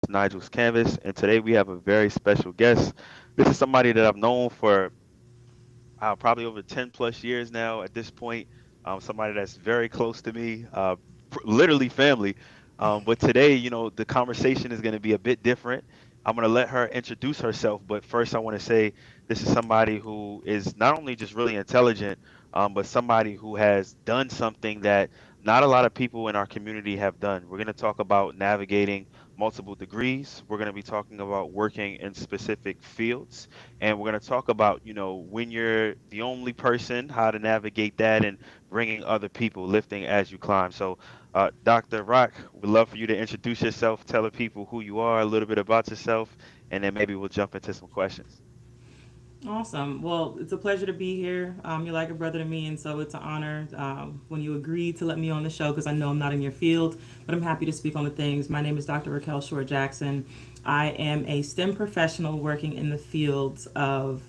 Nigel's Canvas, and today we have a very special guest. This is somebody that I've known for probably over 10 plus years now at this point. Somebody that's very close to me, literally family. But today, the conversation is going to be a bit different. I'm going to let her introduce herself, but first, I want to say this is somebody who is not only just really intelligent, but somebody who has done something that not a lot of people in our community have done. We're going to talk about navigating multiple degrees. We're going to be talking about working in specific fields, and we're going to talk about when you're the only person, how to navigate that, and bringing other people, lifting as you climb. So Dr. Rock, we'd love for you to introduce yourself, tell the people who you are, a little bit about yourself, and then maybe we'll jump into some questions. Awesome. Well, it's a pleasure to be here. You're like a brother to me, and so it's an honor when you agreed to let me on the show because I know I'm not in your field, but I'm happy to speak on the things. My name is Dr. Raquel Shore Jackson. I am a STEM professional working in the fields of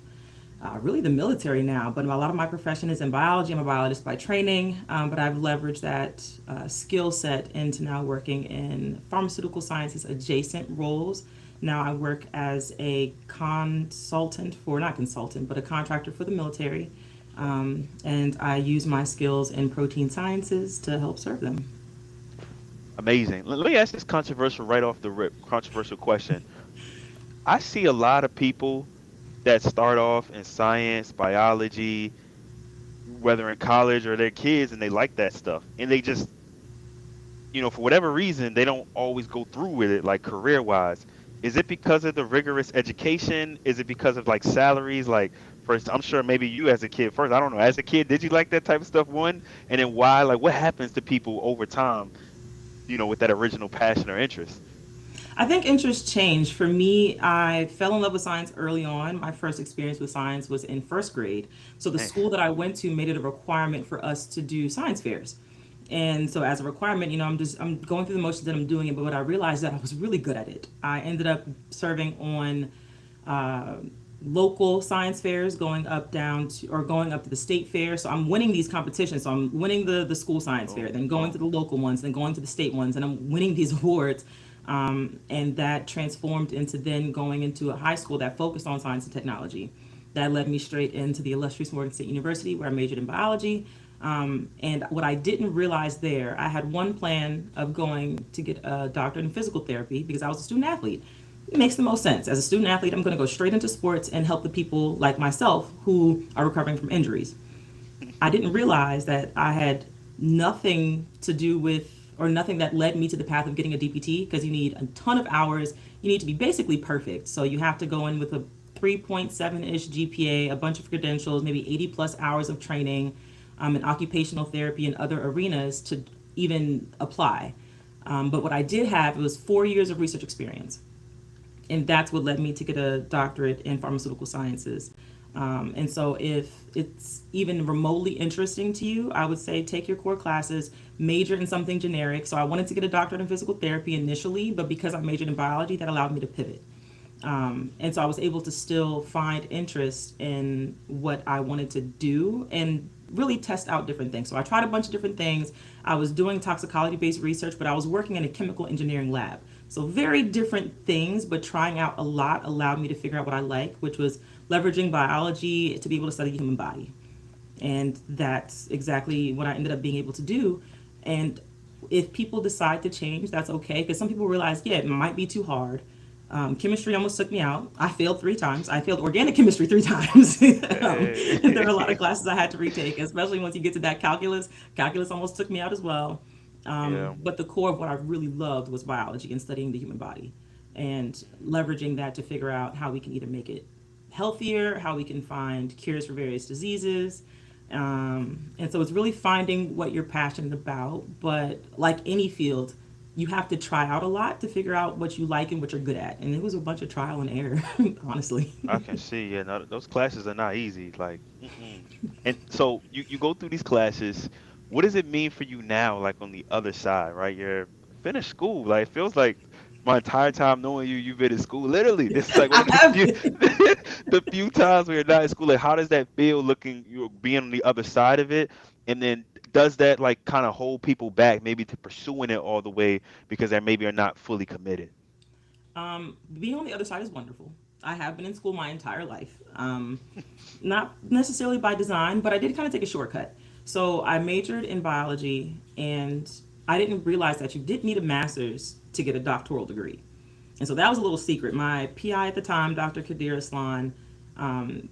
really the military now, but a lot of my profession is in biology. I'm a biologist by training, but I've leveraged that skill set into now working in pharmaceutical sciences adjacent roles. Now I work as a consultant for, not consultant, but a contractor for the military, and I use my skills in protein sciences to help serve them. Amazing. Let me ask this controversial right off the rip, controversial question. I see a lot of people that start off in science, biology, whether in college or they're kids, and they like that stuff, and they just for whatever reason, they don't always go through with it, like career wise. Is it because of the rigorous education? Is it because of like salaries? Like, first, I'm sure maybe you as a kid, first, I don't know, as a kid, did you like that type of stuff? One, and then why? Like, what happens to people over time, with that original passion or interest? I think interests change. For me, I fell in love with science early on. My first experience with science was in first grade. So the Man, school that I went to made it a requirement for us to do science fairs. And so as a requirement, I'm going through the motions and I'm doing it, but what I realized that I was really good at it. I ended up serving on uh, local science fairs, going up to the state fair. So I'm winning these competitions. So I'm winning the school science fair, oh, then going to oh, the local ones, then going to the state ones, and I'm winning these awards. And that transformed into then going into a high school that focused on science and technology. That led me straight into the illustrious Morgan State University, where I majored in biology. And what I didn't realize there, I had one plan of going to get a doctorate in physical therapy because I was a student athlete. It makes the most sense. As a student athlete, I'm going to go straight into sports and help the people like myself who are recovering from injuries. I didn't realize that I had nothing to do with, or nothing that led me to the path of getting a DPT, because you need a ton of hours. You need to be basically perfect. So you have to go in with a 3.7-ish GPA, a bunch of credentials, maybe 80 plus hours of training in occupational therapy and other arenas to even apply. But what I did have was 4 years of research experience, and that's what led me to get a doctorate in pharmaceutical sciences. And so, if it's even remotely interesting to you, I would say take your core classes, major in something generic. So, I wanted to get a doctorate in physical therapy initially, but because I majored in biology, that allowed me to pivot. And so I was able to still find interest in what I wanted to do and really test out different things. So I tried a bunch of different things. I was doing toxicology based research, but I was working in a chemical engineering lab. So very different things, but trying out a lot allowed me to figure out what I like, which was leveraging biology to be able to study the human body. And that's exactly what I ended up being able to do. And if people decide to change, that's okay. Because some people realize, yeah, it might be too hard. Chemistry almost took me out. I failed 3 times. I failed organic chemistry 3 times. And there are a lot of hey. classes I had to retake, especially once you get to that calculus. Calculus almost took me out as well. Yeah. But the core of what I really loved was biology and studying the human body and leveraging that to figure out how we can either make it healthier, how we can find cures for various diseases. And so it's really finding what you're passionate about. But like any field, you have to try out a lot to figure out what you like and what you're good at. And it was a bunch of trial and error, honestly. I can see. Yeah, no, those classes are not easy. Like, and so you go through these classes. What does it mean for you now? Like on the other side, right? You're finished school. Like, it feels like my entire time knowing you, you've been in school. Literally, this is like one I of the have few, been. the few times where you're not in school. Like, how does that feel? Looking, you being on the other side of it, and then does that like kind of hold people back, maybe to pursuing it all the way because they maybe are not fully committed? Being on the other side is wonderful. I have been in school my entire life. Not necessarily by design, but I did kind of take a shortcut. So I majored in biology, and I didn't realize that you did need a master's to get a doctoral degree. And so that was a little secret. My PI at the time, Dr. Kadir Aslan,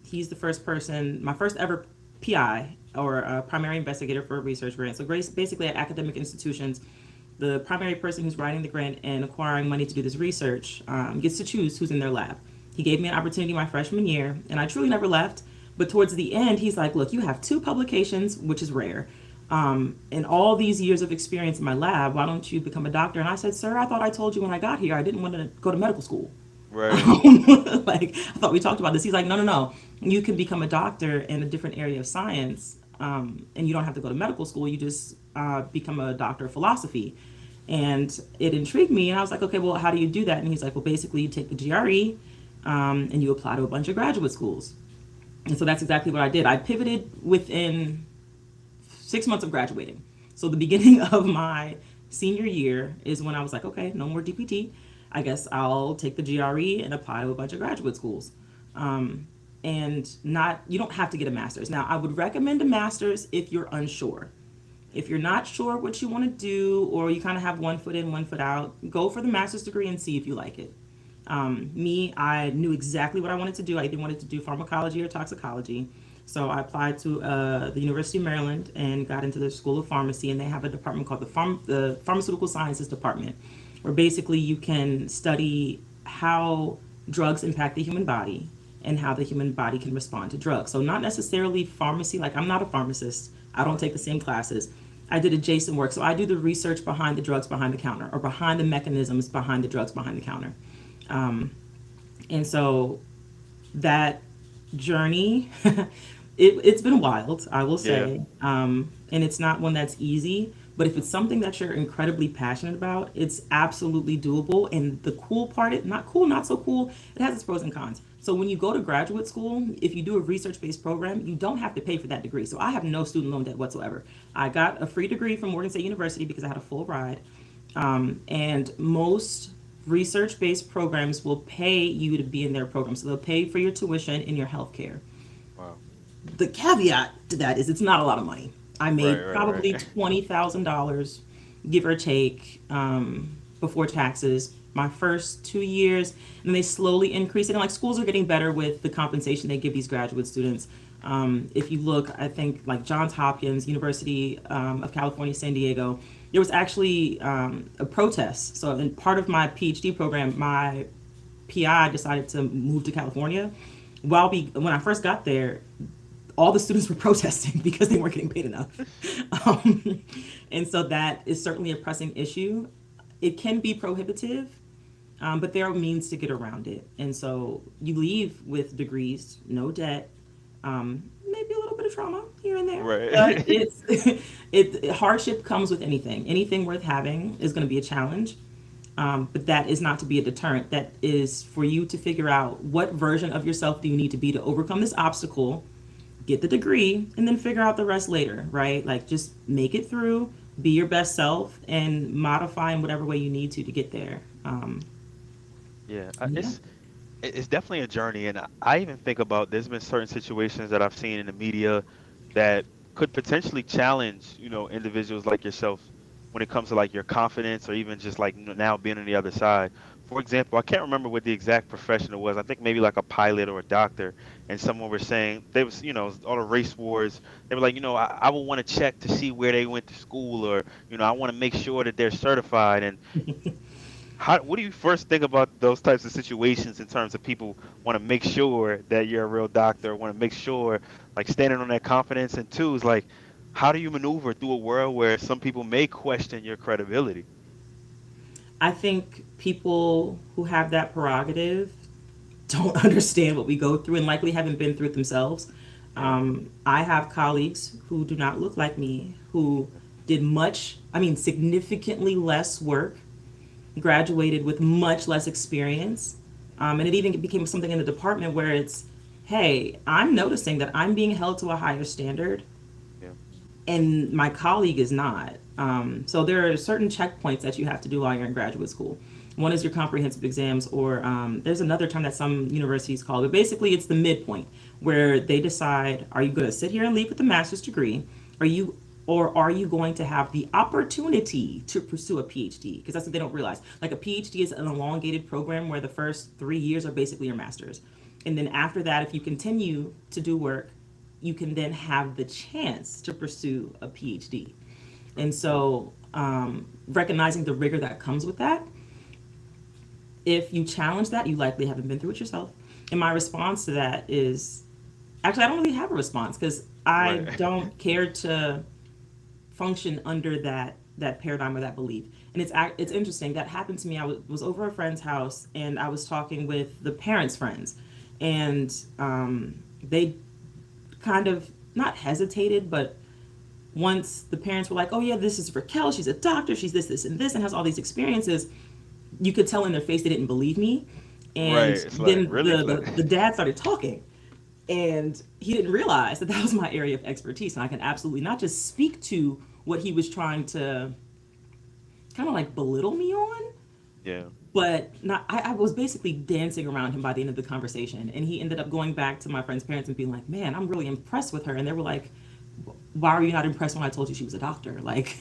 he's the first person, my first ever PI, or a primary investigator for a research grant. So basically at academic institutions, the primary person who's writing the grant and acquiring money to do this research gets to choose who's in their lab. He gave me an opportunity my freshman year, and I truly never left. But towards the end, he's like, look, you have two publications, which is rare, and all these years of experience in my lab. Why don't you become a doctor? And I said, sir, I thought I told you when I got here I didn't want to go to medical school. Right. Like, I thought we talked about this. He's like, no, no, no. You can become a doctor in a different area of science, and you don't have to go to medical school. You just become a doctor of philosophy. And it intrigued me. And I was like, okay, well, how do you do that? And he's like, well, basically, you take the GRE and you apply to a bunch of graduate schools. And so that's exactly what I did. I pivoted within 6 months of graduating. So the beginning of my senior year is when I was like, okay, no more DPT. I guess I'll take the GRE and apply to a bunch of graduate schools. And not, you don't have to get a master's. Now, I would recommend a master's if you're unsure. If you're not sure what you want to do, or you kind of have one foot in, one foot out, go for the master's degree and see if you like it. Me, I knew exactly what I wanted to do. I either wanted to do pharmacology or toxicology. So I applied to the University of Maryland and got into the School of Pharmacy, and they have a department called the Pharmaceutical Sciences Department, where basically you can study how drugs impact the human body and how the human body can respond to drugs. So not necessarily pharmacy, like I'm not a pharmacist. I don't take the same classes. I did adjacent work. So I do the research behind the drugs behind the counter, or behind the mechanisms behind the drugs behind the counter. And so that journey, it's been wild, I will Yeah. say. And it's not one that's easy, but if it's something that you're incredibly passionate about, it's absolutely doable. And the cool part, not cool, not so cool, it has its pros and cons. So when you go to graduate school, if you do a research-based program, you don't have to pay for that degree. So I have no student loan debt whatsoever. I got a free degree from Morgan State University because I had a full ride. And most research-based programs will pay you to be in their program. So they'll pay for your tuition and your health care. Wow. The caveat to that is it's not a lot of money. I Right, made right, probably right. $20,000, give or take, before taxes. My first 2 years, and they slowly increase it. And like schools are getting better with the compensation they give these graduate students. If you look, I think like Johns Hopkins, University of California, San Diego, there was actually a protest. So in part of my PhD program, my PI decided to move to California. When I first got there, all the students were protesting because they weren't getting paid enough. Um, and so that is certainly a pressing issue. It can be prohibitive, but there are means to get around it. And so you leave with degrees, no debt, maybe a little bit of trauma here and there. But Right. it's hardship comes with anything. Anything worth having is going to be a challenge. But that is not to be a deterrent. That is for you to figure out what version of yourself do you need to be to overcome this obstacle, get the degree, and then figure out the rest later, right? Like just make it through, be your best self, and modify in whatever way you need to get there. Yeah. Yeah. It's definitely a journey, and I even think about there's been certain situations that I've seen in the media that could potentially challenge, individuals like yourself when it comes to like your confidence or even just like now being on the other side. For example, I can't remember what the exact profession it was. I think maybe like a pilot or a doctor, and someone was saying they was, all the race wars. They were like, I would want to check to see where they went to school, or I want to make sure that they're certified. And what do you first think about those types of situations in terms of people want to make sure that you're a real doctor, want to make sure like standing on that confidence, and two is like how do you maneuver through a world where some people may question your credibility? I think people who have that prerogative don't understand what we go through and likely haven't been through it themselves. Yeah. I have colleagues who do not look like me, who did significantly less work, graduated with much less experience. And it even became something in the department where it's, hey, I'm noticing that I'm being held to a higher standard Yeah. and my colleague is not. So there are certain checkpoints that you have to do while you're in graduate school. One is your comprehensive exams, or there's another term that some universities call it. But basically, it's the midpoint where they decide: are you going to sit here and leave with a master's degree? Are you, or are you going to have the opportunity to pursue a PhD? Because that's what they don't realize. Like a PhD is an elongated program where the first 3 years are basically your master's, and then after that, if you continue to do work, you can then have the chance to pursue a PhD. And so, recognizing the rigor that comes with that, if you challenge that, you likely haven't been through it yourself. And my response to that is actually, I don't really have a response because I Right. don't care to function under that paradigm or that belief. And it's interesting that happened to me. I was over a friend's house and I was talking with the parents' friends, and they kind of not hesitated, but once the parents were like, "Oh yeah, this is Raquel. She's a doctor. She's this, and this, and has all these experiences," you could tell in their face they didn't believe me. Right. And It's like then really like the dad started talking, and he didn't realize that that was my area of expertise, and I can absolutely not just speak to what he was trying to kind of like belittle me on, yeah. but not. I was basically dancing around him by the end of the conversation, and he ended up going back to my friend's parents and being like, "Man, I'm really impressed with her," and they were like, "Why are you not impressed when I told you she was a doctor?" Like,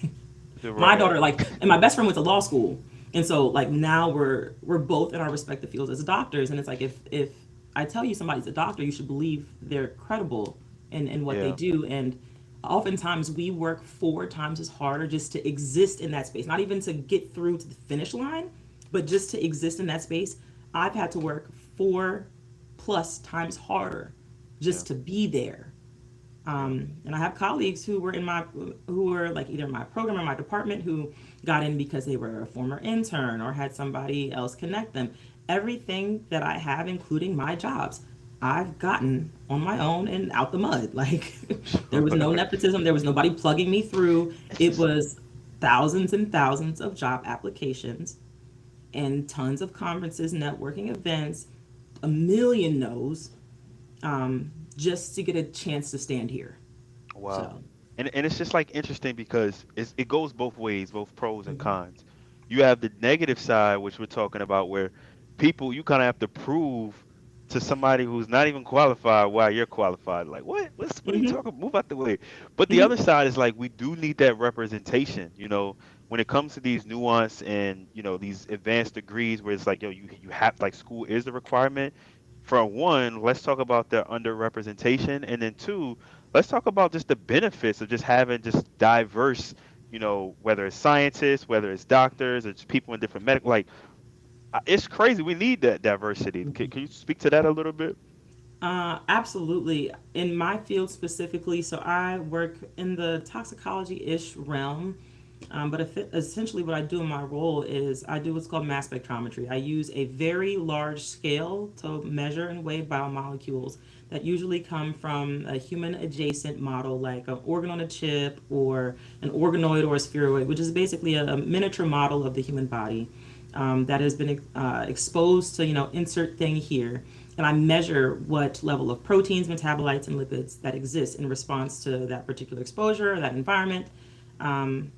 You're my right. daughter, like, and my best friend went to law school, and so like now we're both in our respective fields as doctors, and it's like if I tell you somebody's a doctor, you should believe they're credible in what they Yeah. do. And oftentimes we work 4 times as harder just to exist in that space, not even to get through to the finish line, but just to exist in that space. I've had to work 4+ times harder Yeah. just to be there. Yeah. And I have colleagues who were like either in my program or my department who got in because they were a former intern or had somebody else connect them. Everything that I have, including my jobs, I've gotten on my own and out the mud. Like there was no nepotism, there was nobody plugging me through. It's It just was thousands and thousands of job applications and tons of conferences, networking events, a million no's, just to get a chance to stand here. wow. So, And it's just like interesting because it goes both ways, both pros and mhm. cons. You have the negative side, which we're talking about, where people you kind of have to prove to somebody who's not even qualified why you're qualified. Like, what are you Mhm. talking? Move out the way. But the Mhm. other side is like we do need that representation, when it comes to these nuance and these advanced degrees where it's like, yo, you have like school is the requirement. For one, let's talk about the underrepresentation, and then two, let's talk about just the benefits of just having just diverse, whether it's scientists, whether it's doctors, it's people in different medical, like it's crazy. We need that diversity. Can you speak to that a little bit? Absolutely. In my field specifically, so I work in the toxicology-ish realm, but essentially what I do in my role is I do what's called mass spectrometry. I use a very large scale to measure and weigh biomolecules that usually come from a human adjacent model like an organ on a chip or an organoid or a spheroid, which is basically a miniature model of the human body that has been exposed to, insert thing here. And I measure what level of proteins, metabolites, and lipids that exist in response to that particular exposure, that environment. Um,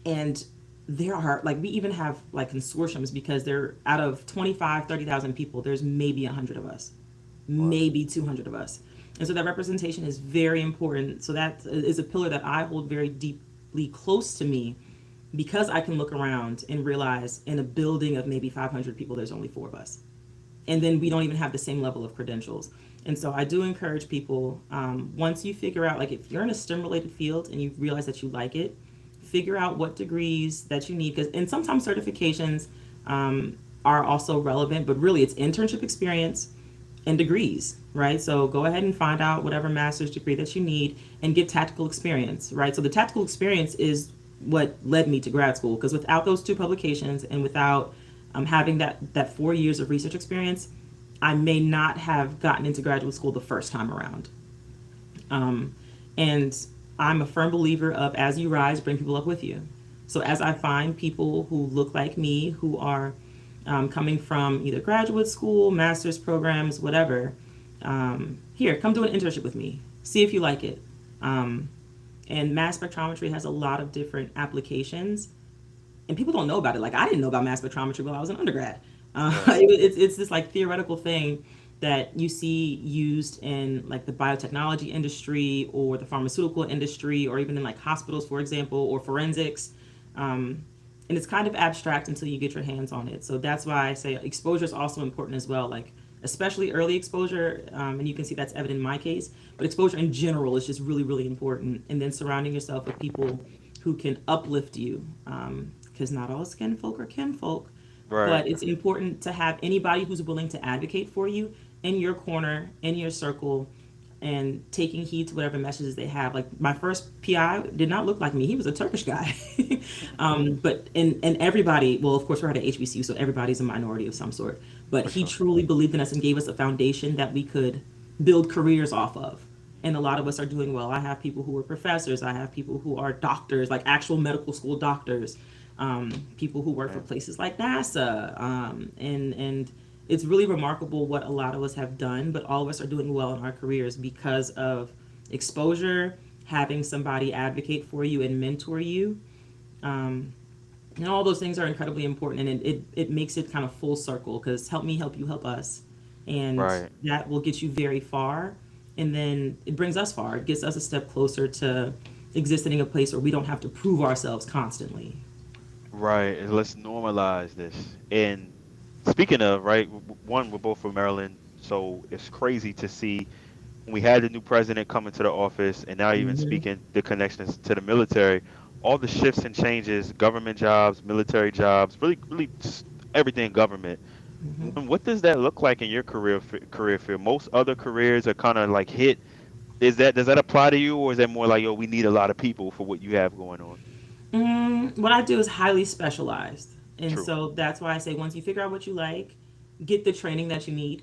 and there are, like, we even have, like, consortiums because there, out of 25, 30,000 people, there's maybe 100 of us, Wow. maybe 200 of us. And so that representation is very important. So that is a pillar that I hold very deeply close to me because I can look around and realize in a building of maybe 500 people, there's only 4 of us. And then we don't even have the same level of credentials. And so I do encourage people, once you figure out, like, if you're in a STEM related field and you realize that you like it, figure out what degrees that you need. Because, and sometimes certifications are also relevant, but really it's internship experience and degrees, right? So go ahead and find out whatever master's degree that you need and get tactical experience, right? So the tactical experience is what led me to grad school because without those 2 publications and without having that 4 years of research experience, I may not have gotten into graduate school the first time around. And I'm a firm believer of as you rise, bring people up with you. So as I find people who look like me, who are coming from either graduate school, master's programs, whatever, here, come do an internship with me. See if you like it. And mass spectrometry has a lot of different applications. and people don't know about it. Like I didn't know about mass spectrometry while I was an undergrad. Right. It's this like theoretical thing that you see used in like the biotechnology industry or the pharmaceutical industry or even in like hospitals, for example, or forensics. Um, and it's kind of abstract until you get your hands on it. So that's why I say exposure is also important as well. Like especially early exposure, and you can see that's evident in my case. But exposure in general is just really, really important. And then surrounding yourself with people who can uplift you, because not all skin folk are kinfolk. Right. But it's important to have anybody who's willing to advocate for you in your corner, in your circle, and taking heed to whatever messages they have. Like my first PI did not look like me; he was a Turkish guy. But and everybody, well, of course, we're at a HBCU, so everybody's a minority of some sort. But For he sure. truly believed in us and gave us a foundation that we could build careers off of. And a lot of us are doing well. I have people who are professors. I have people who are doctors, like actual medical school doctors. People who work for Man. places like NASA, and it's really remarkable what a lot of us have done. But all of us are doing well in our careers because of exposure, having somebody advocate for you and mentor you, um, and all those things are incredibly important. And it makes it kind of full circle because help me, help you, help us, and Right. that will get you very far. And then it brings us far. It gets us a step closer to existing in a place where we don't have to prove ourselves constantly. Right. And let's normalize this. And speaking of, right, one, we're both from Maryland, so it's crazy to see when we had the new president come into the office, and now even Hmm. speaking the connections to the military, all the shifts and changes, government jobs, military jobs, really, really just everything government. What does that look like in your career field? Most other careers are kind of like hit. Does that apply to you, or is that more like, yo, we need a lot of people for what you have going on? What I do is highly specialized. And True. so that's why I say once you figure out what you like, get the training that you need,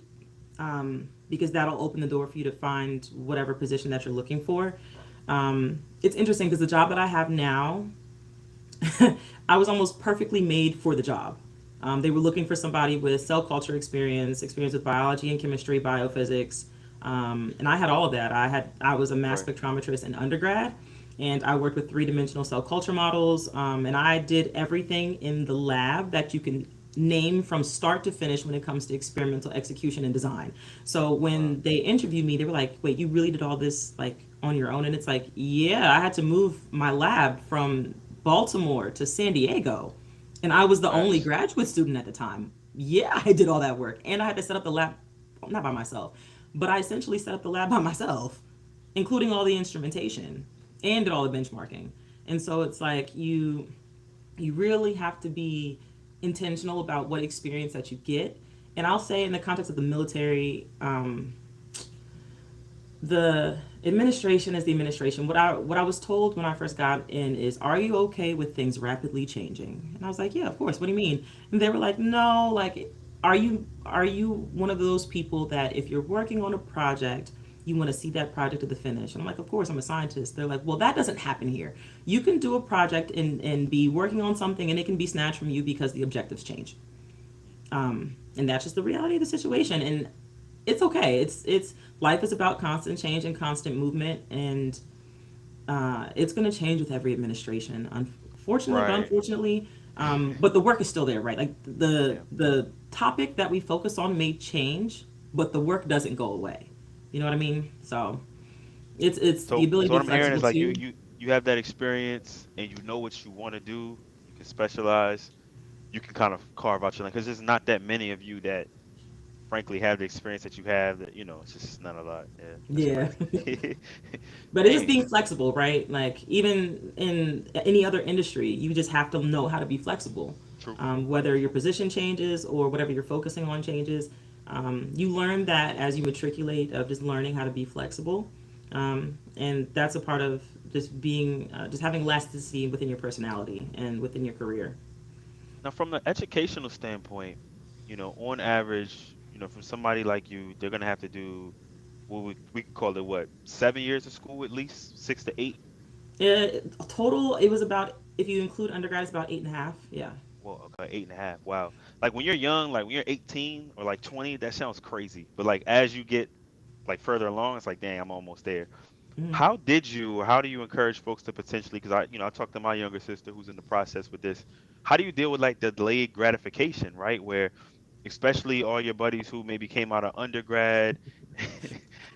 because that'll open the door for you to find whatever position that you're looking for. It's interesting because the job that I have now, I was almost perfectly made for the job. They were looking for somebody with cell culture experience, experience with biology and chemistry, biophysics, and I had all of that. I was a mass Right. spectrometrist in undergrad, and I worked with three-dimensional cell culture models, and I did everything in the lab that you can name from start to finish when it comes to experimental execution and design. So Wow. when they interviewed me, they were like, "Wait, you really did all this like on your own?" And it's like, "Yeah, I had to move my lab from Baltimore to San Diego, and I was the only That's graduate student at the time. Yeah, I did all that work, and I had to set up the lab, not by myself, but I essentially set up the lab by myself, including all the instrumentation and did all the benchmarking. And so it's like you really have to be intentional about what experience that you get. And I'll say in the context of the military, the administration is the administration. What I was told when I first got in is, "Are you okay with things rapidly changing?" And I was like, "Yeah, of course. What do you mean?" And they were like, "No, like, are you one of those people that if you're working on a project, you want to see that project to the finish?" And I'm like, "Of course. I'm a scientist." They're like, "Well, that doesn't happen here. You can do a project and be working on something, and it can be snatched from you because the objectives change." And that's just the reality of the situation. And it's okay. It's life is about constant change and constant movement, and it's going to change with every administration. Unfortunately, but right. unfortunately, but the work is still there, right? Like Yeah. the topic that we focus on may change, but the work doesn't go away. You know what I mean? So it's the ability So to what be I'm hearing flexible is like too. you have that experience and you know what you want to do. You can specialize. You can kind of carve out your lane because there's not that many of you that frankly have the experience that you have. That it's just not a lot. Yeah, that's Yeah. crazy. But it's just Dang. being flexible, right? Like even in any other industry, you just have to know how to be flexible. True. Whether your True. position changes or whatever you're focusing on changes, you learn that as you matriculate of just learning how to be flexible, and that's a part of just being, just having elasticity within your personality and within your career. Now, from the educational standpoint, on average, from somebody like you, they're gonna have to do what we could call it, what, 7 years of school at least, 6 to 8. Total, it was about, if you include undergrad, it's about 8.5. Yeah. Well, okay, 8.5. Wow. Like when you're young, like when you're 18 or like 20, that sounds crazy. But like as you get like further along, it's like, dang, I'm almost there. How did you, or how do you encourage folks to potentially? Because I talked to my younger sister who's in the process with this. how do you deal with like the delayed gratification, right? Where especially all your buddies who maybe came out of undergrad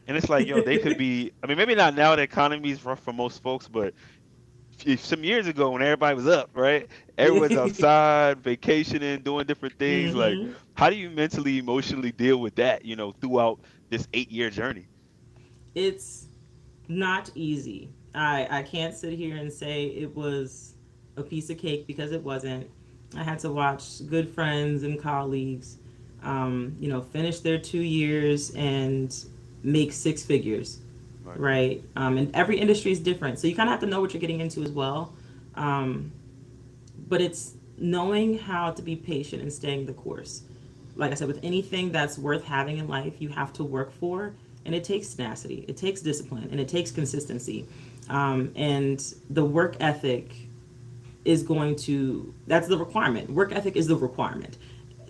and it's like, yo, they could be, I mean, maybe not now, the economy is rough for most folks, but some years ago when everybody was up, right? Everyone's outside, vacationing, doing different things. Like, Hmm. how do you mentally, emotionally deal with that, throughout this 8-year journey? It's not easy. I can't sit here and say it was a piece of cake because it wasn't. I had to watch good friends and colleagues, finish their 2 years and make six figures, Right. right? And every industry is different, so you kind of have to know what you're getting into as well. Um, but it's knowing how to be patient and staying the course. Like I said, with anything that's worth having in life, you have to work for, and it takes tenacity, it takes discipline, and it takes consistency. And the work ethic is going to, that's the requirement. Work ethic is the requirement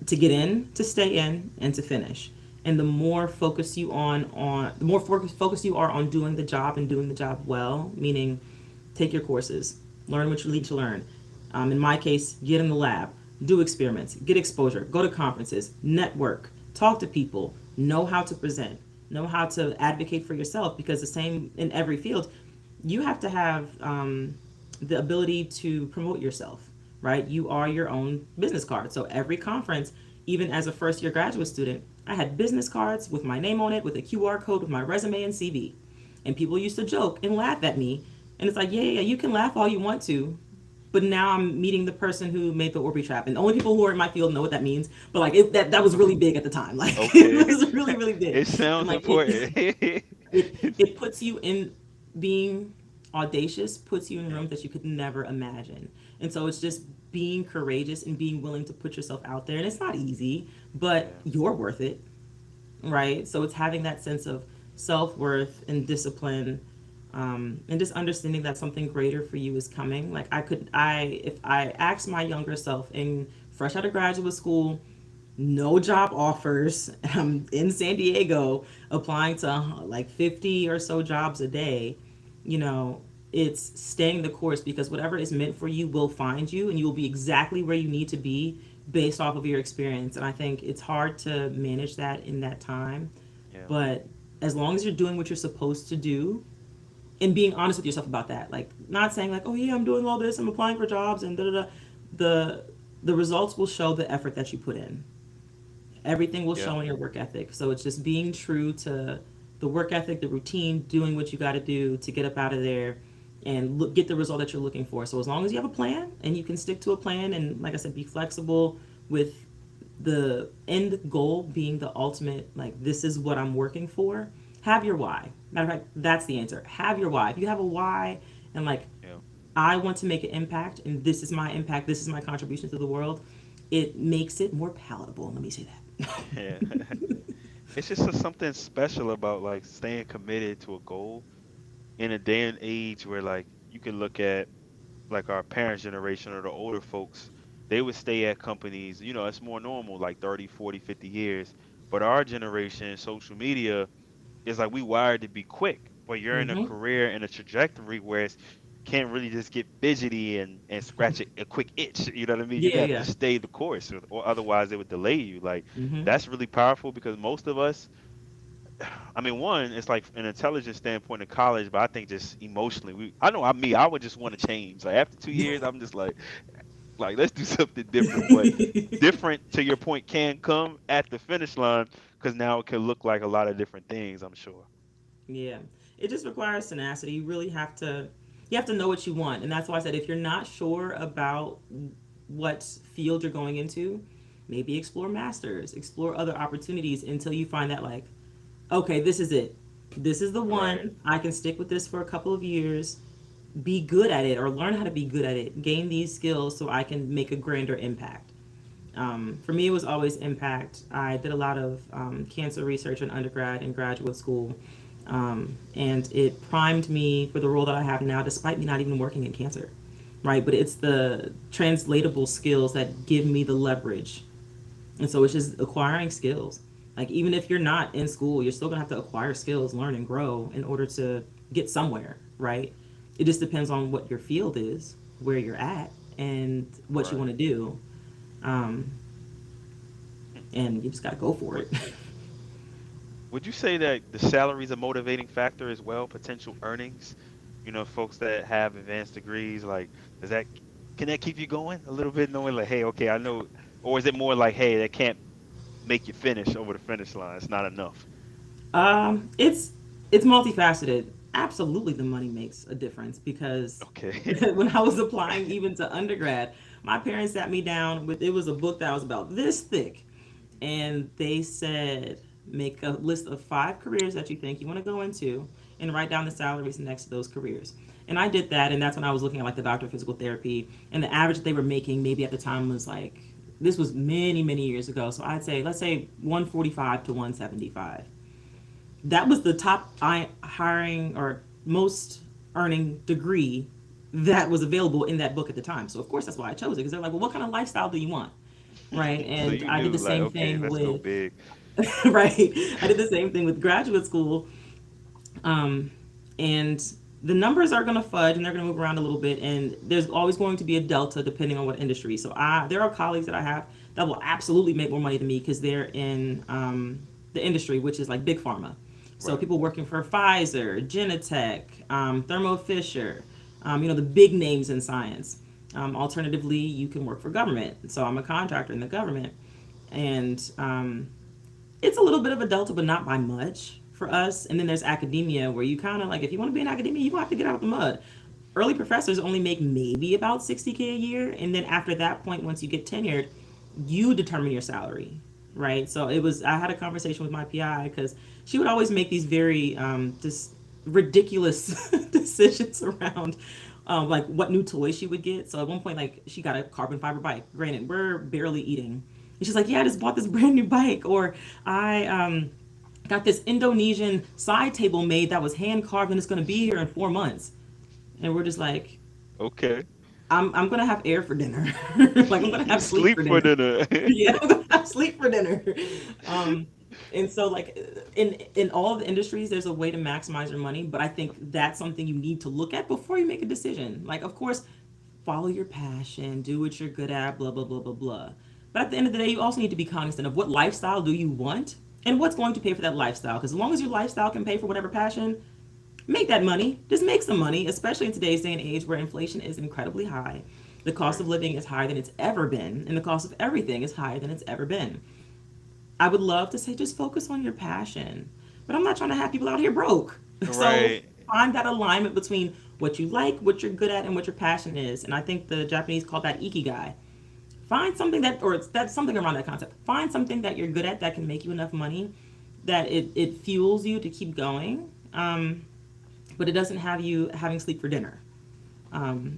to get in, to stay in, and to finish. And the more focus you on the more focus you are on doing the job and doing the job well, meaning take your courses, learn what you need to learn. In my case, get in the lab, do experiments, get exposure, go to conferences, network, talk to people, know how to present, know how to advocate for yourself, because the same in every field, you have to have the ability to promote yourself, right? You are your own business card. So every conference, even as a first year graduate student, I had business cards with my name on it, with a QR code, with my resume and CV. And people used to joke and laugh at me. And it's like, yeah, yeah, you can laugh all you want to, but now I'm meeting the person who made the Orby trap, and the only people who are in my field know what that means. But like that was really big at the time. Like it Okay. was really really big, It and sounds like important. it puts you in being audacious, puts you in Yeah. rooms that you could never imagine. And so it's just being courageous and being willing to put yourself out there. And it's not easy, but Yeah. you're worth it, right? So it's having that sense of self worth and discipline, and just understanding that something greater for you is coming. Like if I asked my younger self in fresh out of graduate school, no job offers, in San Diego, applying to like 50 or so jobs a day, you know, it's staying the course, because whatever is meant for you will find you, and you will be exactly where you need to be based off of your experience. And I think it's hard to manage that in that time. Yeah. But as long as you're doing what you're supposed to do and being honest with yourself about that, like not saying like, oh yeah, I'm doing all this, I'm applying for jobs and da da da, the the results will show the effort that you put in. Everything will Yeah. show in your work ethic. So it's just being true to the work ethic, the routine, doing what you got to do to get up out of there and get the result that you're looking for. So as long as you have a plan and you can stick to a plan, and like I said, be flexible with the end goal being the ultimate, like this is what I'm working for. Have your why. Matter of fact, that's the answer. Have your why. If you have a why and like, Yeah. I want to make an impact and this is my impact, this is my contribution to the world, it makes it more palatable. Let me say that. Yeah. It's just something special about like staying committed to a goal in a day and age where like you can look at like our parents' generation or the older folks, they would stay at companies, it's more normal, like 30, 40, 50 years. But our generation, social media, is like we wired to be quick, but you're in a Hmm. career and a trajectory where you can't really just get fidgety and scratch a quick itch. You know what I mean? You Yeah, got to yeah. just stay the course, or otherwise it would delay you. Like Hmm. that's really powerful because most of us, I mean, one, it's like an intelligence standpoint in college, but I think just emotionally, I know I would just want to change. Like after 2 years, I'm just like let's do something different. But different to your point can come at the finish line because now it can look like a lot of different things. I'm sure. Yeah. It just requires tenacity. You have to know what you want. And that's why I said if you're not sure about what field you're going into, maybe explore masters, explore other opportunities until you find that like, okay, this is it. This is the Right. one. I can stick with this for a couple of years, be good at it or learn how to be good at it, gain these skills so I can make a grander impact. For me, it was always impact. I did a lot of cancer research in undergrad and graduate school, and it primed me for the role that I have now, despite me not even working in cancer, right? But it's the translatable skills that give me the leverage, and so it's just acquiring skills. Like even if you're not in school, you're still gonna have to acquire skills, learn and grow in order to get somewhere, right? It just depends on what your field is, where you're at, and what you want Right. to do, um, Hmm. and you just got to go for Would it. would you say that the salary is a motivating factor as well, potential earnings? You know, folks that have advanced degrees, like, does that can that keep you going a little bit, knowing like, hey, okay, I know, or is it more like, hey, that can't make you finish over the finish line? It's not enough. It's multifaceted. Absolutely, the money makes a difference because Okay. when I was applying even to undergrad, my parents sat me down with, it was a book that was about this thick, and they said make a list of 5 careers that you think you want to go into and write down the salaries next to those careers. And I did that, and that's when I was looking at like the doctor of physical therapy, and the average they were making maybe at the time was like, this was many years ago, so I'd say let's say 145 to 175. That was the top hiring or most earning degree that was available in that book at the time. So of course that's why I chose it, because they're like, well, what kind of lifestyle do you want? Right. So And you I did knew the like, same okay, thing let's go with big. right. I did the same thing with graduate school. Um, and the numbers are going to fudge and they're going to move around a little bit. And there's always going to be a delta depending on what industry. So there are colleagues that I have that will absolutely make more money than me because they're in the industry, which is like big pharma. So Right. people working for Pfizer, Genentech, Thermo Fisher, the big names in science. Alternatively, you can work for government. So I'm a contractor in the government. And it's a little bit of a delta, but not by much for us. And then there's academia, where you kind of like, if you want to be in academia, you have to get out of the mud. Early professors only make maybe about 60K a year, and then after that point, once you get tenured, you determine your salary, right? So it was. I had a conversation with my PI because she would always make these very just ridiculous decisions around like what new toy she would get. So at one point, like she got a carbon fiber bike. Granted, we're barely eating. And she's like, "Yeah, I just bought this brand new bike," or I got this Indonesian side table made that was hand carved and it's going to be here in 4 months. And we're just like, Okay. I'm going to have air for dinner. Like, I'm going to have sleep Sleep for for dinner. dinner. Yeah, I'm going to have sleep for dinner. Um, and so, like, in all of the industries, there's a way to maximize your money. But I think that's something you need to look at before you make a decision. Like, of course, follow your passion, do what you're good at, blah, blah, blah, blah, blah. But at the end of the day, you also need to be cognizant of what lifestyle do you want and what's going to pay for that lifestyle. Because as long as your lifestyle can pay for whatever passion, make that money. Just make some money, especially in today's day and age where inflation is incredibly high. The cost of Crazy. living is higher than it's ever been, and the cost of everything is higher than it's ever been. I would love to say just focus on your passion, but I'm not trying to have people out here broke. So Right. find that alignment between what you like, what you're good at, and what your passion is. And I think the Japanese call that ikigai. Find something that, or that's something around that concept. Find something that you're good at that can make you enough money that it fuels you to keep going, but it doesn't have you having sleep for dinner,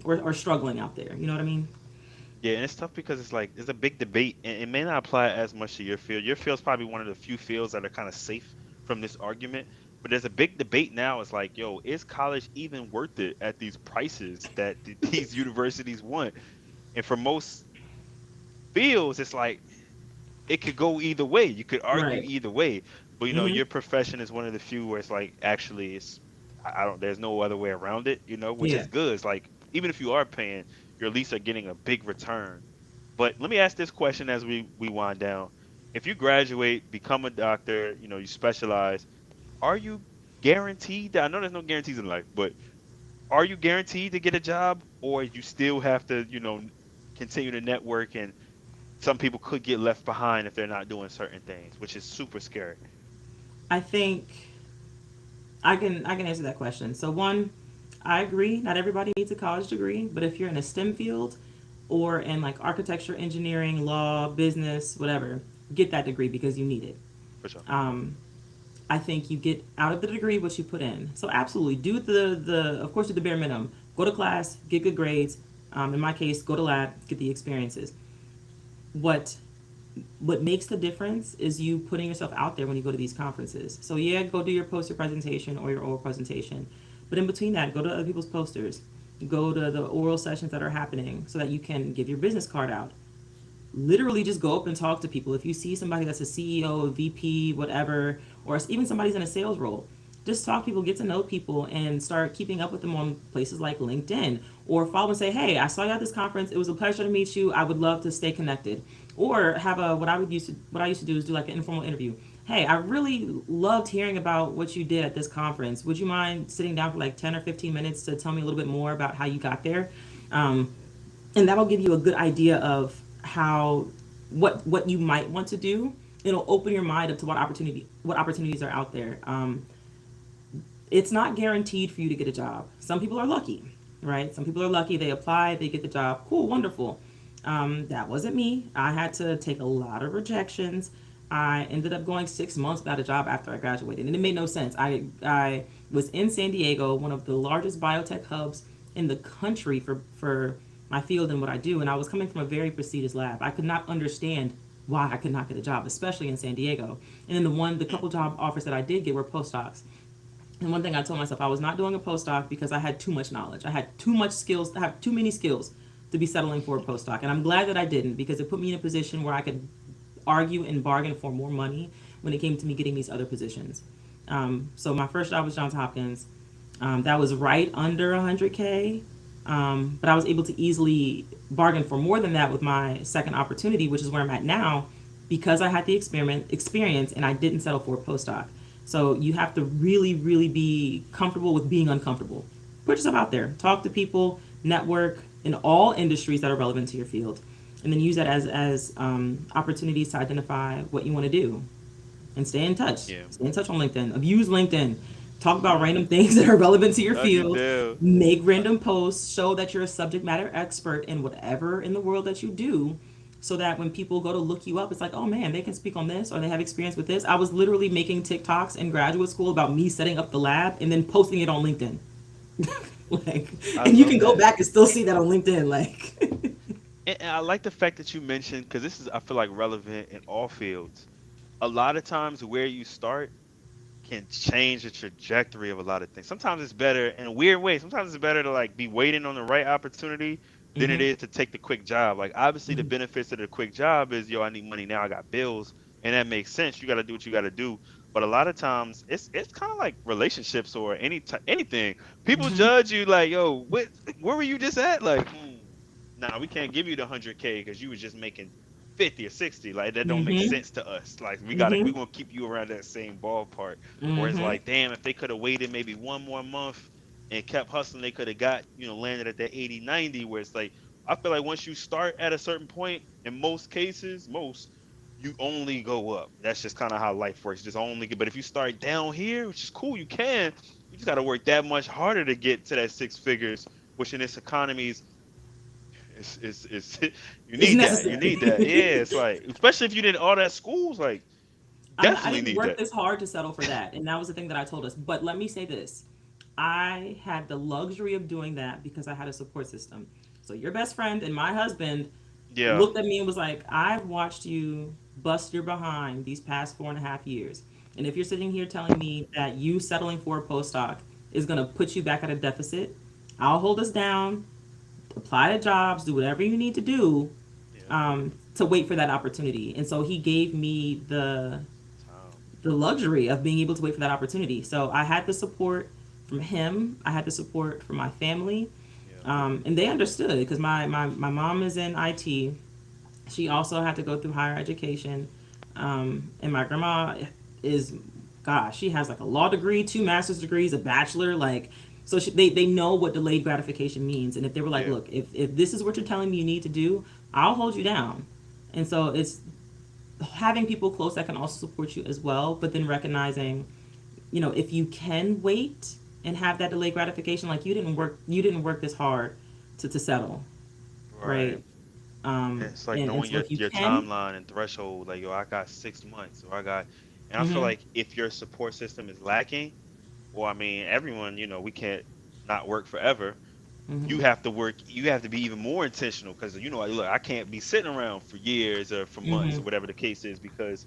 or struggling out there. You know what I mean? Yeah, and it's tough because it's like there's a big debate, and it may not apply as much to your field. Your field's probably one of the few fields that are kind of safe from this argument. But there's a big debate now. It's like, yo, is college even worth it at these prices that these universities want? And for most fields, it's like it could go either way. You could argue Right. either way. But Mm-hmm. your profession is one of the few where it's like actually it's I don't there's no other way around it, which Yeah. is good. It's like even if you are paying, you at least are getting a big return. But let me ask this question as we wind down. If you graduate, become a doctor, you specialize, are you guaranteed that I know there's no guarantees in life, but are you guaranteed to get a job or you still have to, continue to network and some people could get left behind if they're not doing certain things, which is super scary. I think I can answer that question. So one, I agree. Not everybody needs a college degree, but if you're in a STEM field or in like architecture, engineering, law, business, whatever, get that degree because you need it. For sure. Um, I think you get out of the degree what you put in. So absolutely do the of course do the bare minimum. Go to class, get good grades. In my case, go to lab, get the experiences. What what makes the difference is you putting yourself out there when you go to these conferences. So yeah, go do your poster presentation or your oral presentation. But in between that, go to other people's posters. Go to the oral sessions that are happening so that you can give your business card out. Literally just go up and talk to people. If you see somebody that's a CEO, a VP, whatever, or even somebody's in a sales role, Just talk to people, get to know people, and start keeping up with them on places like LinkedIn, or follow and say, "Hey, I saw you at this conference. It was a pleasure to meet you. I would love to stay connected." Or have a what I used to do is do like an informal interview. "Hey, I really loved hearing about what you did at this conference. Would you mind sitting down for like 10 or 15 minutes to tell me a little bit more about how you got there?" Um, and that'll give you a good idea of how what you might want to do. It'll open your mind up to what opportunities are out there. It's not guaranteed for you to get a job. Some people are lucky, right? Some people are lucky. They apply, they get the job. Cool, wonderful. That wasn't me. I had to take a lot of rejections. I ended up going 6 months without a job after I graduated, and it made no sense. I was in San Diego, one of the largest biotech hubs in the country for my field and what I do, and I was coming from a very prestigious lab. I could not understand why I could not get a job, especially in San Diego. And then the couple job offers that I did get were postdocs. And one thing I told myself, I was not doing a postdoc because I had too much knowledge. I had too much skills, I have too many skills to be settling for a postdoc. And I'm glad that I didn't, because it put me in a position where I could argue and bargain for more money when it came to me getting these other positions. So my first job was Johns Hopkins. That was right under 100K. But I was able to easily bargain for more than that with my second opportunity, which is where I'm at now, because I had the experience and I didn't settle for a postdoc. So you have to really, really be comfortable with being uncomfortable. Put yourself out there, talk to people, network in all industries that are relevant to your field, and then use that as opportunities to identify what you want to do, and stay in touch. Yeah. Stay in touch on LinkedIn. Abuse LinkedIn. Talk about random things that are relevant to your No, you field. do. Make Uh, random posts. Show that you're a subject matter expert in whatever in the world that you do, so that when people go to look you up, it's like, oh man, they can speak on this or they have experience with this. I was literally making TikToks in graduate school about me setting up the lab and then posting it on LinkedIn. Like, I and you love can go that. back and still see that on LinkedIn. Like, And I like the fact that you mentioned, because this is, I feel like, relevant in all fields. A lot of times where you start can change the trajectory of a lot of things. Sometimes it's better in a weird way. Sometimes it's better to like be waiting on the right opportunity than it mm-hmm, is to take the quick job. Like obviously the mm-hmm, benefits of the quick job is, yo, I need money now, I got bills, and that makes sense. You got to do what you got to do. But a lot of times it's kind of like relationships or anything. People mm-hmm, judge you like, yo, where were you just at? Like, nah, we can't give you the 100K because you was just making 50 or 60. Like that don't make mm-hmm, sense to us. Like we mm-hmm, gonna keep you around that same ballpark. Whereas mm-hmm. like, damn, if they could have waited maybe one more month and kept hustling, they could have got, landed at that 80, 90. Where it's like, I feel like once you start at a certain point, in most cases, you only go up. That's just kind of how life works. Just only get, but if you start down here, which is cool, you can. You just got to work that much harder to get to that six figures, which in this economy is you It's need that. You necessary. need that. Yeah, it's like, especially if you did all that schools, like I definitely didn't need work that. this hard to settle for that. And that was the thing that I told us. But let me say this, I had the luxury of doing that because I had a support system. So your best friend and my husband Yeah. looked at me and was like, I've watched you bust your behind these past 4.5 years. And if you're sitting here telling me that you settling for a postdoc is going to put you back at a deficit, I'll hold us down, apply to jobs, do whatever you need to do, Yeah. to wait for that opportunity. And so he gave me Time. the luxury of being able to wait for that opportunity. So I had the support from him. I had the support from my family. Yeah. And they understood because my mom is in IT. She also had to go through higher education. And my grandma is, gosh, she has like a law degree, two master's degrees, a bachelor. Like, so they know what delayed gratification means. And if they were like, Yeah. look, if this is what you're telling me you need to do, I'll hold you down. And so it's having people close that can also support you as well, but then recognizing, if you can wait and have that delayed gratification, like you didn't work this hard to settle, Right. right? It's like And knowing so your if you your can, timeline and threshold. Like, yo, I got 6 months, or I got, and I feel mm-hmm, like if your support system is lacking, or I mean, everyone, we can't not work forever. mm-hmm, You have to be even more intentional because like, look, I can't be sitting around for years or for months mm-hmm, or whatever the case is because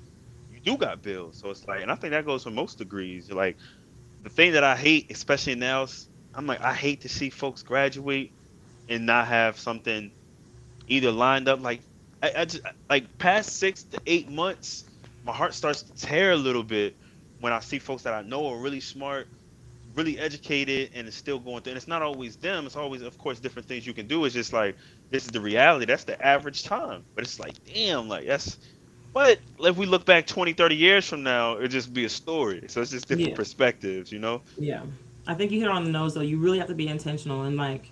you do got bills. So it's like, and I think that goes for most degrees. Like the thing that I hate, especially now, I'm like, I hate to see folks graduate and not have something either lined up. Like I just like past 6 to 8 months, my heart starts to tear a little bit when I see folks that I know are really smart, really educated, and is still going through, and it's not always them, it's always, of course, different things you can do. It's just like, this is the reality. That's the average time. But it's like, damn, like that's, but if we look back 20, 30 years from now, it'll just be a story. So it's just different Yeah. perspectives, you know? Yeah. I think you hit it on the nose though. You really have to be intentional and like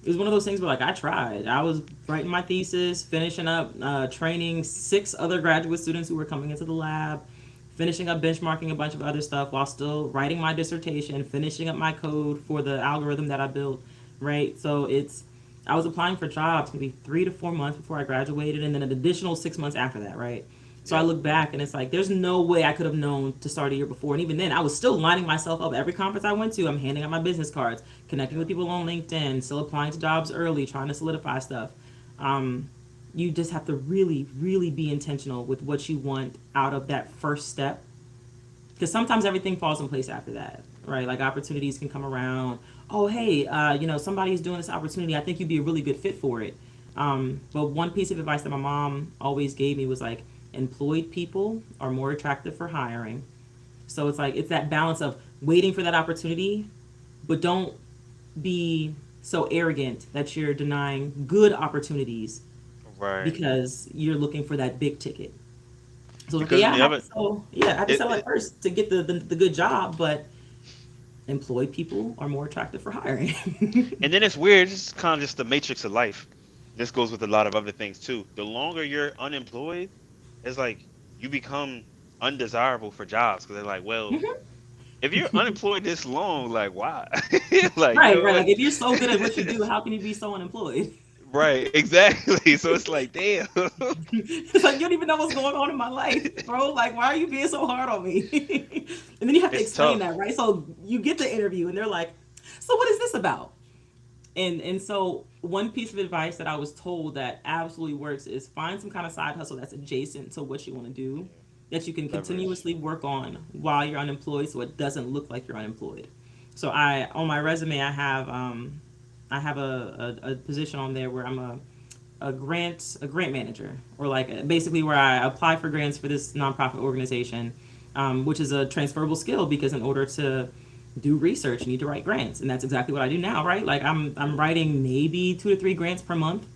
it was one of those things where like I tried. I was writing my thesis, finishing up training six other graduate students who were coming into the lab, finishing up benchmarking a bunch of other stuff while still writing my dissertation, finishing up my code for the algorithm that I built, right? So it's I was applying for jobs maybe 3 to 4 months before I graduated and then an additional 6 months after that, right? So I Yeah. look back and it's like there's no way I could have known to start a year before. And even then, I was still lining myself up. Every conference I went to, I'm handing out my business cards, connecting with Yeah. people on LinkedIn, still applying to jobs early, trying to solidify stuff. Um, you just have to really, really be intentional with what you want out of that first step. Because sometimes everything falls in place after that, right? Like opportunities can come around. Oh, hey, somebody's doing this opportunity. I think you'd be a really good fit for it. But one piece of advice that my mom always gave me was like, employed people are more attractive for hiring. So it's like, it's that balance of waiting for that opportunity, but don't be so arrogant that you're denying good opportunities Right. because you're looking for that big ticket. So okay, Because yeah, the other, I have to it, sell it it, first to get the good job, but employed people are more attractive for hiring. and then it's weird. It's kind of just the matrix of life. This goes with a lot of other things too. The longer you're unemployed, it's like you become undesirable for jobs because they're like, well, if you're unemployed this long, like why? Like, you Right, know right. what? Like if you're so good at what you do, how can you be so unemployed? Right, exactly. So it's like, damn. It's like you don't even know what's going on in my life, bro. Like, why are you being so hard on me? And then you have to It's explain tough. that, right? So you get the interview, and they're like, "So what is this about?" And so one piece of advice that I was told that absolutely works is find some kind of side hustle that's adjacent to what you want to do, Yeah. that you can Leverage. continuously work on while you're unemployed, so it doesn't look like you're unemployed. So I on my resume I have a position on there where I'm a grant manager or like basically where I apply for grants for this nonprofit organization, which is a transferable skill because in order to do research you need to write grants and that's exactly what I do now, right? Like I'm writing maybe 2 to 3 grants per month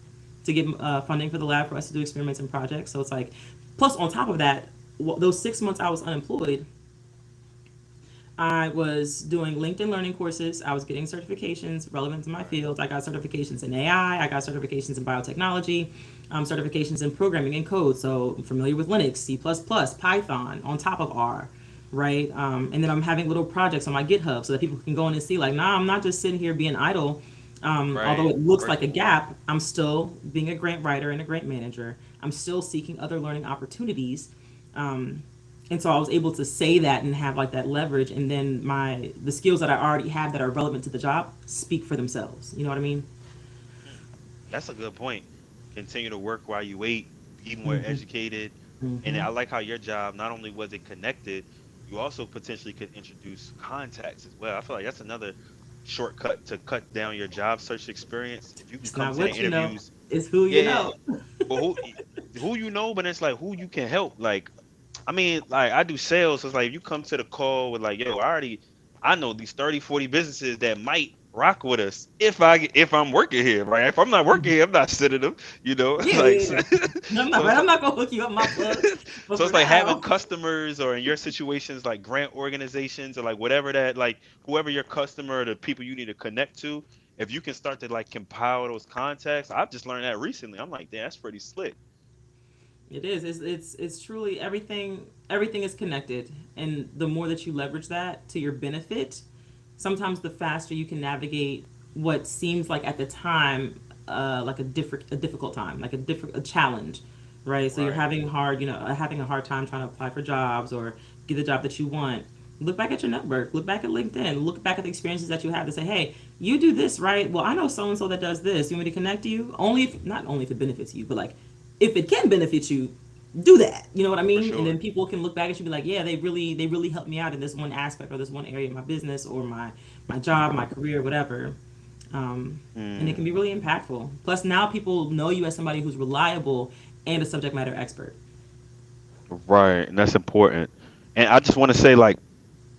to get funding for the lab for us to do experiments and projects. So it's like plus on top of that, those 6 months I was unemployed, I was doing LinkedIn learning courses. I was getting certifications relevant to my Right. field. I got certifications in AI. I got certifications in biotechnology, certifications in programming and code. So I'm familiar with Linux, C++, Python on top of R, right? And then I'm having little projects on my GitHub so that people can go in and see, like, nah, I'm not just sitting here being idle. Although Right. it looks like a Working. gap, I'm still being a grant writer and a grant manager. I'm still seeking other learning opportunities. Um, and so I was able to say that and have like that leverage, and then the skills that I already have that are relevant to the job speak for themselves. You know what I mean? Hmm. That's a good point. Continue to work while you wait, be more Mm-hmm. educated. And Mm-hmm. I like how your job, not only was it connected, you also potentially could introduce contacts as well. I feel like that's another shortcut to cut down your job search experience. If you can It's come not to the what you know; interviews, it's who you yeah, know. but who you know, but it's like who you can help. Like, I mean, like I do sales, so it's like if you come to the call with like, yo, I know these 30, 40 businesses that might rock with us if I'm working here, right? If I'm not working here, I'm not sending them, you know, Yeah, like yeah, so, yeah. No, I'm not so right. it's I'm like not gonna hook you up my plug, but so for it's like having now, customers or in your situations like grant organizations or like whatever that like whoever your customer or the people you need to connect to, if you can start to like compile those contacts. I've just learned that recently. I'm like, damn, that's pretty slick. it is. It's truly everything. Everything is connected, and the more that you leverage that to your benefit, sometimes the faster you can navigate what seems like at the time, like a difficult time, like a challenge, right? So you're Right. having a hard time trying to apply for jobs or get the job that you want. Look back at your network. Look back at LinkedIn. Look back at the experiences that you have to say, hey, you do this, right? Well, I know so and so that does this. You want me to connect you? Only if not only if it benefits you, but like if it can benefit you, do that. You know what I For mean? And then sure. people can look back at you and be like, yeah, they really helped me out in this one aspect or this one area of my business or my job, my career, whatever. Um, and it can Mm, be really impactful. Plus, now people know you as somebody who's reliable and a subject matter expert. right, and that's important. And I just want to say, like,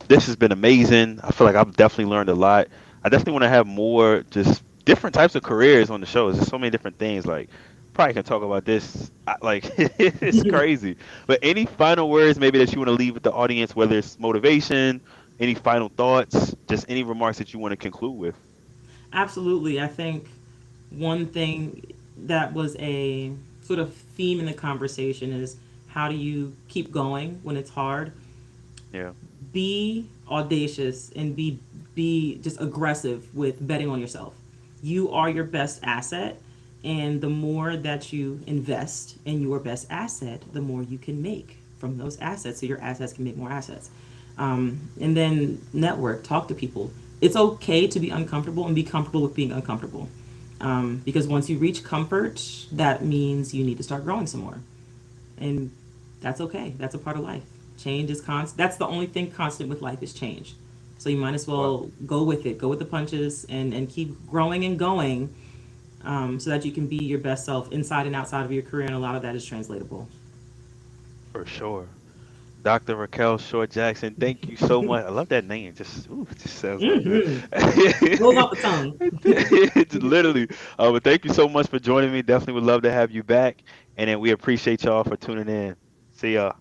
This has been amazing. I feel like I've definitely learned a lot. I definitely want to have more just different types of careers on the show. There's so many different things. Like, probably can talk about this. Like, it's crazy. But any final words maybe that you want to leave with the audience, whether it's motivation, any final thoughts, just any remarks that you want to conclude with? Absolutely. I think one thing that was a sort of theme in the conversation is how do you keep going when it's hard? Yeah. Be audacious and be just aggressive with betting on yourself. You are your best asset, and the more that you invest in your best asset, the more you can make from those assets. So your assets can make more assets. And then network, talk to people. It's okay to be uncomfortable and be comfortable with being uncomfortable. Because once you reach comfort, that means you need to start growing some more. And that's okay. That's a part of life. Change is constant. That's the only thing constant with life is change. So you might as Well, well go with it, go with the punches, and keep growing and going, so that you can be your best self inside and outside of your career. And a lot of that is translatable. for sure. Dr. Raquel Short Jackson, thank you so much. I love that name. Just, ooh, it just sounds real good. Mm-hmm. Rolls off the tongue. It's literally. But thank you so much for joining me. Definitely would love to have you back. And then we appreciate y'all for tuning in. See y'all.